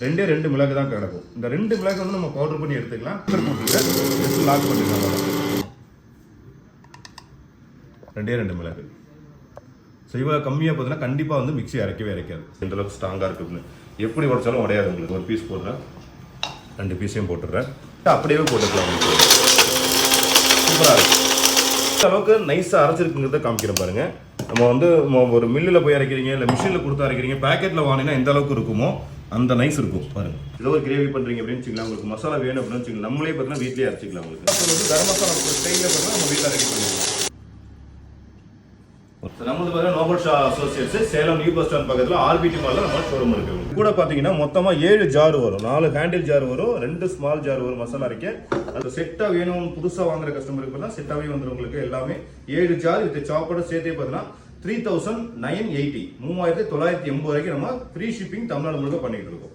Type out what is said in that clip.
2 மிளகு தான் கிடக்கும். இந்த 2 மிளகு வந்து நம்ம பவுடர் பண்ணி எடுத்துக்கலாம். போட்டுட்டு லாக் பண்ணிக்கலாம். 2 மிளகு. ஸோ இவ்வளோ கம்மியாக பார்த்தீங்கன்னா கண்டிப்பாக வந்து மிக்ஸி அரைக்காது. இந்த அளவுக்கு ஸ்ட்ராங்காக இருக்குன்னு எப்படி உடைச்சாலும் உடையாது உங்களுக்கு. ஒரு பீஸ் போடுறேன், 2 பீஸையும் போட்டுடுறேன். அப்படியே போட்டுக்கலாம். சூப்பராக இருக்கும். இந்த அளவுக்கு நைஸாக அரைச்சிருக்குங்கிறத காமிக்கிறேன் பாருங்கள். நம்ம வந்து ஒரு மில்லில் போய் அரைக்கிறீங்க, இல்லை மிஷினில் கொடுத்து அரைக்கிறீங்க, பேக்கெட்டில் வாங்கினா எந்த அளவுக்கு இருக்குமோ அந்த நைஸ் இருக்கும் பாருங்க. ஏதோ ஒரு கிரேவி பண்ணுறீங்க அப்படின்னு வச்சுக்கலாம், உங்களுக்கு மசாலா வேணும் அப்படின்னு வச்சுக்கலாம், நம்மளே பார்த்தீங்கன்னா வீட்டிலே அரைச்சிக்கலாம். உங்களுக்கு அப்புறம் வந்து கரம் மசாலா ஸ்டைலில் பார்த்தீங்கன்னா நம்ம வீட்டில் அரைக்க பண்ணிக்கலாம். நம்மளுக்கு பார்த்தீங்கன்னா Nobel Shah Associates Salem new bus stand பக்கத்தில் ஆர்பிடி மாலில் நம்ம ஷோரூம் இருக்கு. கூட பார்த்தீங்கன்னா மொத்தமாக 7 ஜார் வரும், 4 ஹேண்டில் ஜார் வரும், 2 ஸ்மால் ஜார் வரும் மசாலா அரைக்க. அது செட்டாக வேணும் புதுசாக வாங்குற கஸ்டமருக்கு பார்த்தா செட்டாகவே வந்துடும் உங்களுக்கு. எல்லாமே 7 ஜார் வித் சாப்போட சேர்த்தே பார்த்தீங்கன்னா 3980 3980 வரைக்கும் நம்ம ஃப்ரீ ஷிப்பிங் தமிழ்நாடு முழுக்க பண்ணிட்டு இருக்கோம்.